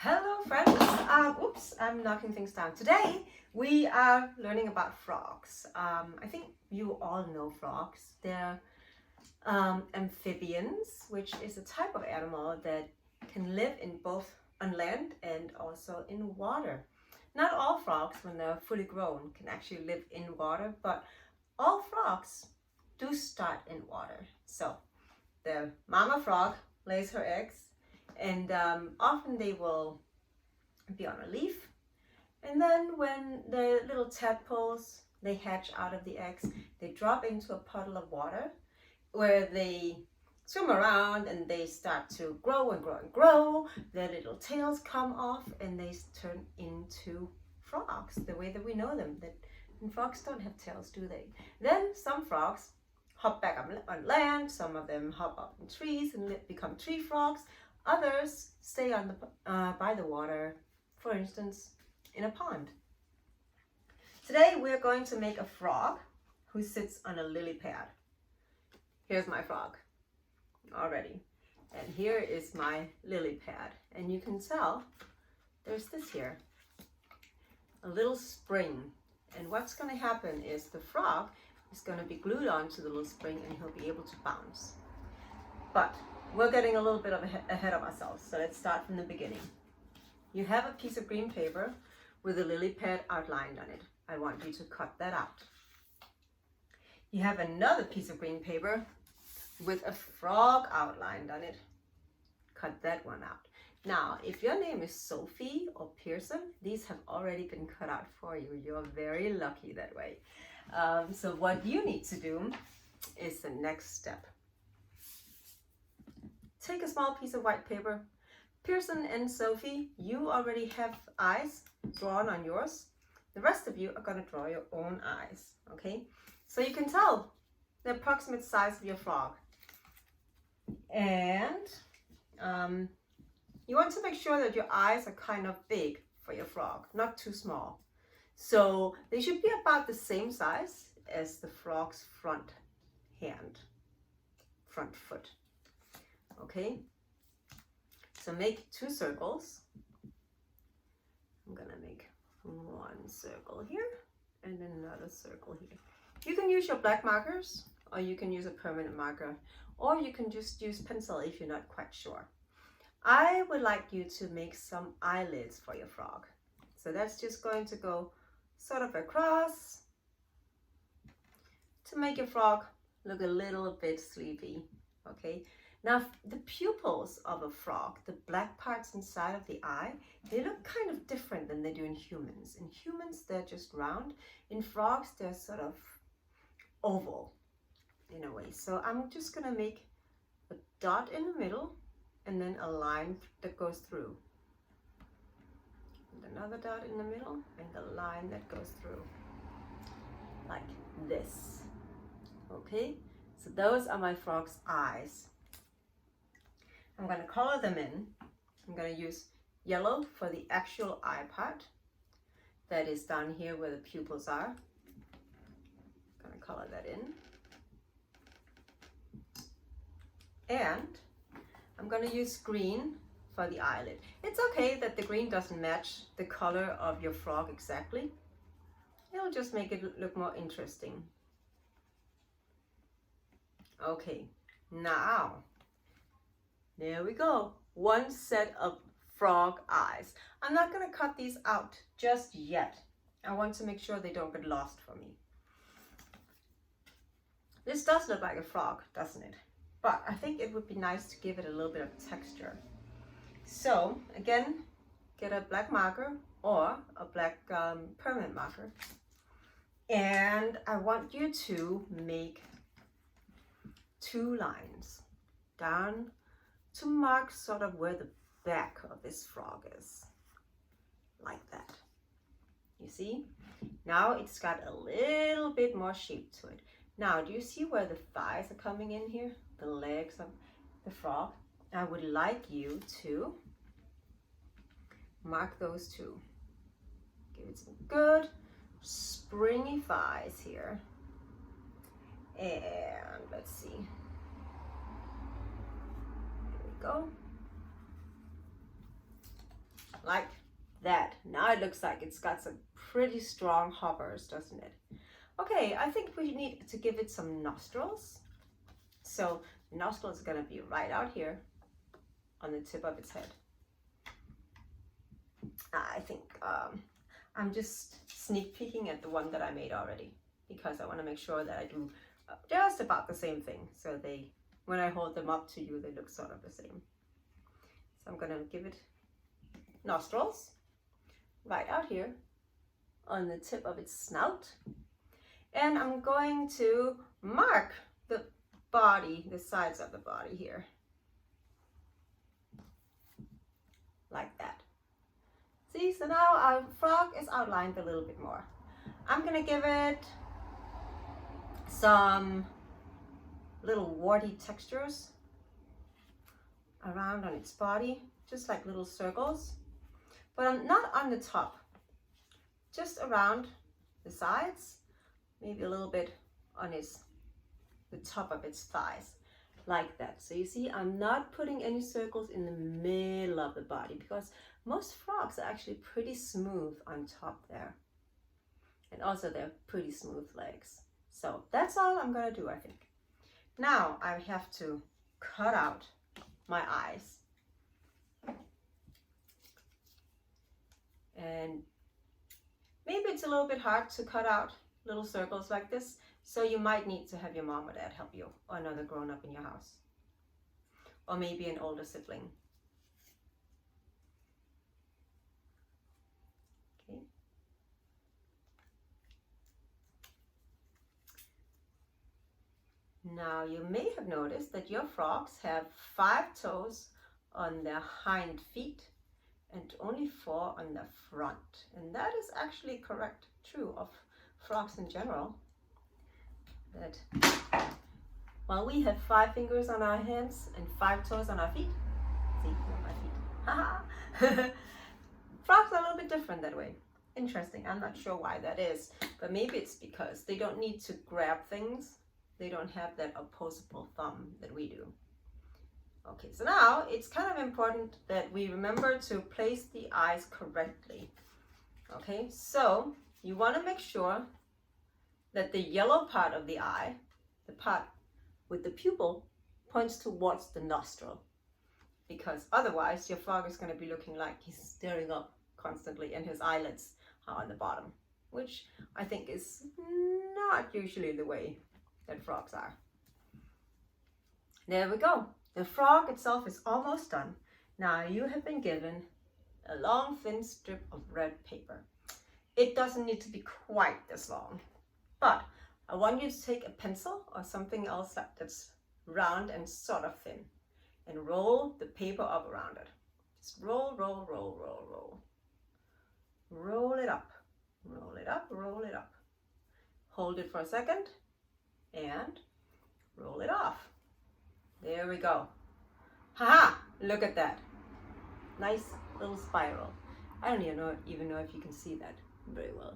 Hello friends, oops, I'm knocking things down. Today we are learning about frogs. I think you all know frogs. They're amphibians, which is a type of animal that can live in both on land and also in water. Not all frogs, when they're fully grown, can actually live in water, but all frogs do start in water. So the mama frog lays her eggs, and often they will be on a leaf, and then when the little tadpoles, they hatch out of the eggs, they drop into a puddle of water where they swim around and they start to grow and grow and grow. Their little tails come off and they turn into frogs the way that we know them. And frogs don't have tails, do they? Then some frogs hop back on land. Some of them hop up in trees and become tree frogs. Others stay on by the water, for instance, in a pond. Today we're going to make a frog who sits on a lily pad. Here's my frog already, and here is my lily pad, and you can tell there's this here, a little spring, and what's going to happen is the frog is going to be glued onto the little spring and he'll be able to bounce. But we're getting a little bit ahead of ourselves, so let's start from the beginning. You have a piece of green paper with a lily pad outlined on it. I want you to cut that out. You have another piece of green paper with a frog outlined on it. Cut that one out. Now, if your name is Sophie or Pearson, these have already been cut out for you. You're very lucky that way. So what you need to do is the next step. Take a small piece of white paper. Pearson and Sophie, you already have eyes drawn on yours. The rest of you are going to draw your own eyes, okay? So you can tell the approximate size of your frog. And you want to make sure that your eyes are kind of big for your frog, not too small. So they should be about the same size as the frog's front foot, okay? So make two circles. I'm gonna make one circle here and another circle here. You can use your black markers, or you can use a permanent marker, or you can just use pencil if you're not quite sure. I would like you to make some eyelids for your frog. So that's just going to go sort of across to make your frog look a little bit sleepy, okay? Now, the pupils of a frog, the black parts inside of the eye, they look kind of different than they do in humans. In humans, they're just round. In frogs, they're sort of oval in a way. So I'm just gonna make a dot in the middle and then a line that goes through. And another dot in the middle and a line that goes through. Like this. Okay? So those are my frog's eyes. I'm going to color them in. I'm going to use yellow for the actual eye part. That is down here where the pupils are. I'm going to color that in. And I'm going to use green for the eyelid. It's okay that the green doesn't match the color of your frog exactly. It'll just make it look more interesting. Okay, now there we go. One set of frog eyes. I'm not going to cut these out just yet. I want to make sure they don't get lost for me. This does look like a frog, doesn't it? But I think it would be nice to give it a little bit of texture. So again, get a black marker or a black permanent marker. And I want you to make two lines down to mark sort of where the back of this frog is, like that. You see? Now it's got a little bit more shape to it. Now, do you see where the thighs are coming in here? The legs of the frog? I would like you to mark those two. Give it some good springy thighs here. And let's see. There we go. like that. Now it looks like it's got some pretty strong hoppers, doesn't it? Okay, I think we need to give it some nostrils. So the nostril is gonna be right out here on the tip of its head. I think I'm just sneak peeking at the one that I made already because I want to make sure that I do just about the same thing. So when I hold them up to you, they look sort of the same. So I'm gonna give it nostrils right out here on the tip of its snout. And I'm going to mark the body, the sides of the body here. Like that. See, so now our frog is outlined a little bit more. I'm gonna give it some little warty textures around on its body, just like little circles, but I'm not on the top, just around the sides, maybe a little bit on the top of its thighs, like that. So you see, I'm not putting any circles in the middle of the body because most frogs are actually pretty smooth on top there. And also they're pretty smooth legs. So that's all I'm gonna do, I think. Now I have to cut out my eyes. And maybe it's a little bit hard to cut out little circles like this, so you might need to have your mom or dad help you, or another grown-up in your house, or maybe an older sibling. Okay. Now you may have noticed that your frogs have 5 toes on their hind feet and only 4 on the front, and that is actually correct, true of frogs in general. That while we have 5 fingers on our hands and 5 toes on our feet, see, not my feet, frogs are a little bit different that way. Interesting. I'm not sure why that is, but maybe it's because they don't need to grab things. They don't have that opposable thumb that we do. Okay, so now it's kind of important that we remember to place the eyes correctly. Okay, so you want to make sure that the yellow part of the eye, the part with the pupil, points towards the nostril, because otherwise your frog is going to be looking like he's staring up constantly and his eyelids are on the bottom, which I think is not usually the way that frogs are. There we go. The frog itself is almost done. Now you have been given a long thin strip of red paper. It doesn't need to be quite this long, but I want you to take a pencil or something else that's round and sort of thin and roll the paper up around it. Just roll, roll, roll, roll, roll. Roll it up, roll it up, roll it up. Hold it for a second and roll it off. There we go. Haha, look at that. Nice little spiral. I don't even know if you can see that very well.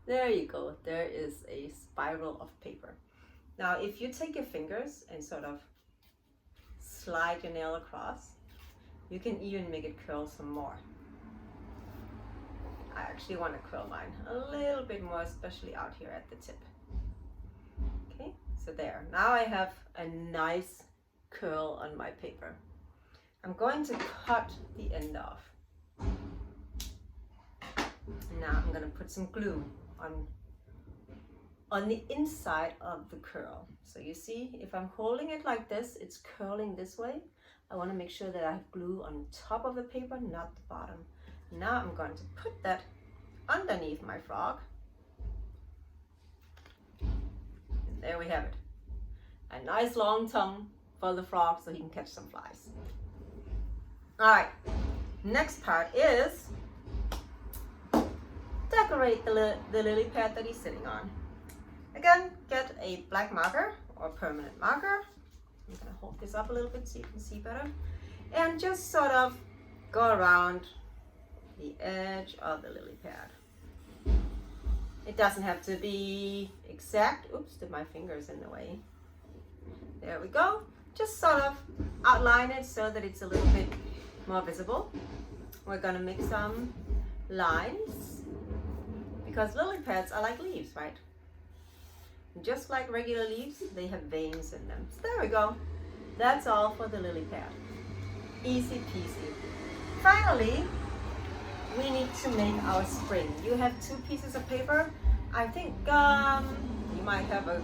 There you go. There is a spiral of paper. Now, if you take your fingers and sort of slide your nail across, you can even make it curl some more. I actually want to curl mine a little bit more, especially out here at the tip. Okay, so there. Now I have a nice curl on my paper. I'm going to cut the end off. Now I'm going to put some glue on the inside of the curl. So you see, if I'm holding it like this, it's curling this way. I want to make sure that I have glue on top of the paper, not the bottom. Now I'm going to put that underneath my frog. And there we have it. A nice long tongue for the frog so he can catch some flies. All right, next part is decorate the lily pad that he's sitting on. Again, get a black marker or permanent marker. I'm gonna hold this up a little bit so you can see better. And just sort of go around the edge of the lily pad. It doesn't have to be exact. Oops, did my fingers in the way. There we go. Just sort of outline it so that it's a little bit more visible. we're gonna make some lines because lily pads are like leaves, right? Just like regular leaves, they have veins in them. So there we go. That's all for the lily pad. Easy peasy. Finally, we need to make our spring. You have 2 pieces of paper. I think you might have a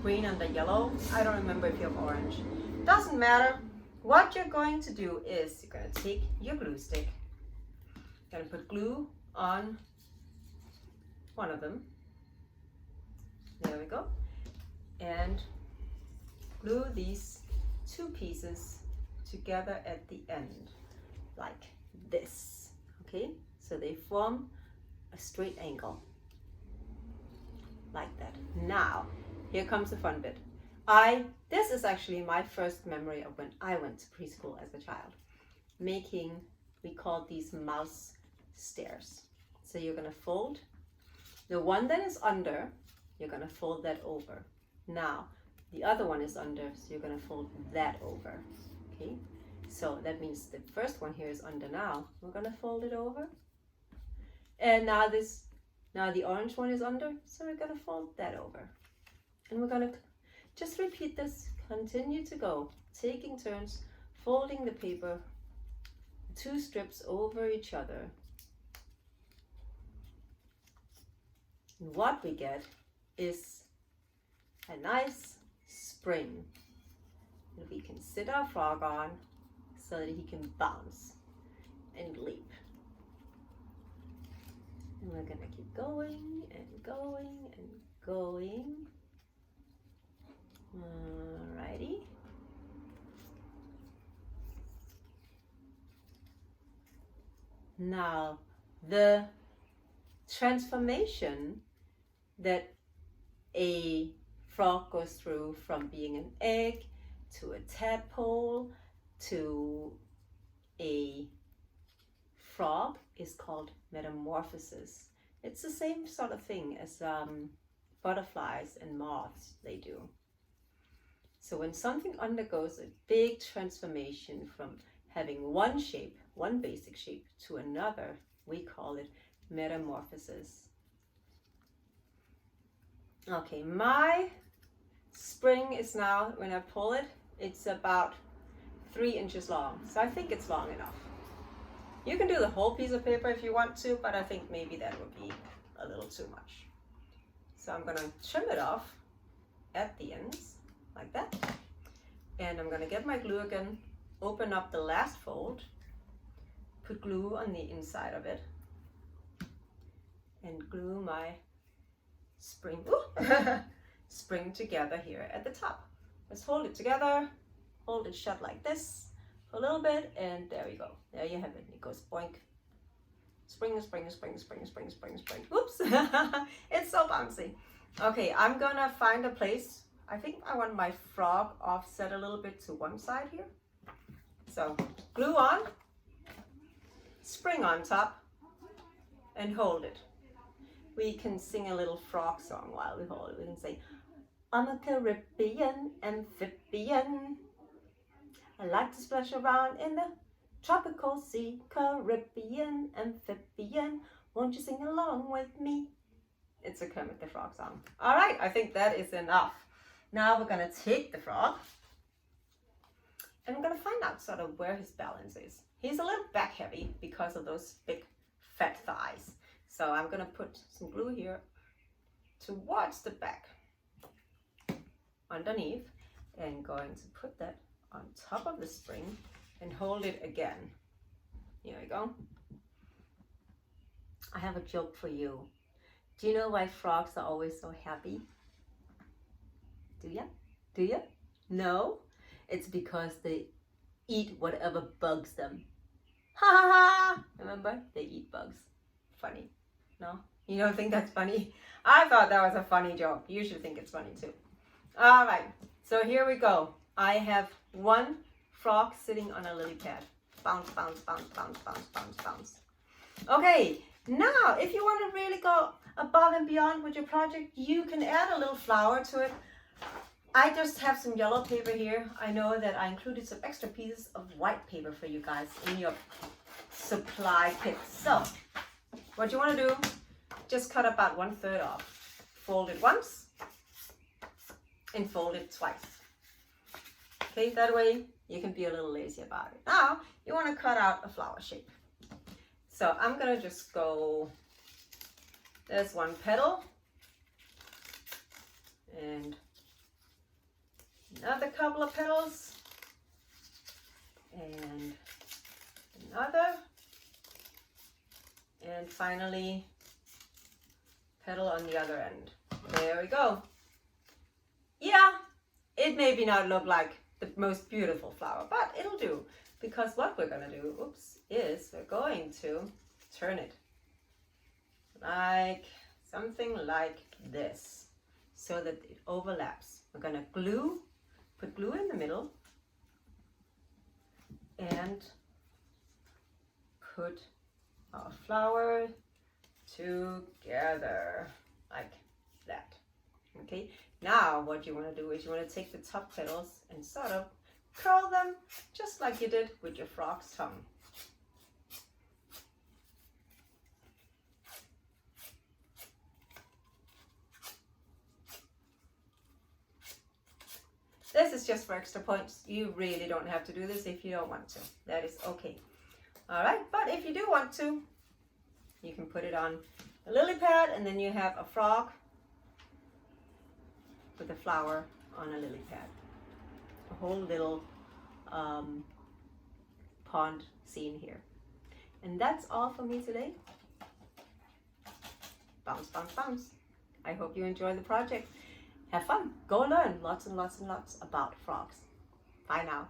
green and a yellow. I don't remember if you have orange. Doesn't matter. What you're going to do is you're going to take your glue stick. You're going to put glue on one of them. There we go. And glue these 2 pieces together at the end, like this. Okay, so they form a straight angle, like that. Now, here comes the fun bit. This is actually my first memory of when I went to preschool as a child. Making, we call these mouse stairs. So you're gonna fold the one that is under, you're gonna fold that over. Now, the other one is under, so you're gonna fold that over, okay? So that means the first one here is under now. We're gonna fold it over. And now the orange one is under, so we're gonna fold that over. And we're gonna just repeat this, continue to go, taking turns, folding the paper, 2 strips over each other. And what we get is a nice spring that we can sit our frog on so that he can bounce and leap. And we're gonna keep going and going and going. Alrighty. Now, the transformation that a frog goes through from being an egg to a tadpole to a frog is called metamorphosis. It's the same sort of thing as butterflies and moths, they do. So when something undergoes a big transformation from having one shape, one basic shape, to another, we call it metamorphosis. Okay, my spring is now, when I pull it, it's about 3 inches long. So I think it's long enough. You can do the whole piece of paper if you want to, but I think maybe that would be a little too much. So I'm gonna trim it off at the ends, like that. And I'm gonna get my glue again, open up the last fold, put glue on the inside of it, and glue my spring, spring together here at the top. Let's hold it together, hold it shut like this for a little bit, and there we go. There you have it. It goes boink. Spring, spring, spring, spring, spring, spring, spring. Oops, it's so bouncy. Okay, I'm gonna find a place. I think I want my frog offset a little bit to one side here. So glue on, spring on top, and hold it. We can sing a little frog song while we hold it. We can say, I'm a Caribbean amphibian. I like to splash around in the tropical sea. Caribbean amphibian, won't you sing along with me? It's a Kermit the Frog song. All right, I think that is enough. Now we're gonna take the frog and we're gonna find out sort of where his balance is. He's a little back heavy because of those big fat thighs. So I'm gonna put some glue here towards the back, underneath, and going to put that on top of the spring and hold it again. Here we go. I have a joke for you. Do you know why frogs are always so happy? Do ya? Do ya? No? It's because they eat whatever bugs them. Ha ha ha! Remember? They eat bugs. Funny. No? You don't think that's funny? I thought that was a funny joke. You should think it's funny too. All right. So here we go. I have one frog sitting on a lily pad. Bounce, bounce, bounce, bounce, bounce, bounce, bounce. Okay. Now, if you want to really go above and beyond with your project, you can add a little flower to it. I just have some yellow paper here. I know that I included some extra pieces of white paper for you guys in your supply kit. So what you want to do, just cut about 1/3 off. Fold it once and fold it twice. Okay, that way you can be a little lazy about it. Now you want to cut out a flower shape. So I'm gonna just go, there's one petal and another couple of petals and another, and finally petal on the other end. There we go. Yeah, it maybe not look like the most beautiful flower, but it'll do, because what we're gonna do, is we're going to turn it like something like this so that it overlaps. We're gonna put glue in the middle and put our flower together like that. Okay, now what you want to do is you want to take the top petals and sort of curl them just like you did with your frog's tongue. This is just for extra points. You really don't have to do this if you don't want to. That is okay. All right, but if you do want to, you can put it on a lily pad, and then you have a frog with a flower on a lily pad. A whole little pond scene here. And that's all for me today. Bounce, bounce, bounce. I hope you enjoy the project. Have fun. Go learn lots and lots and lots about frogs. Bye now.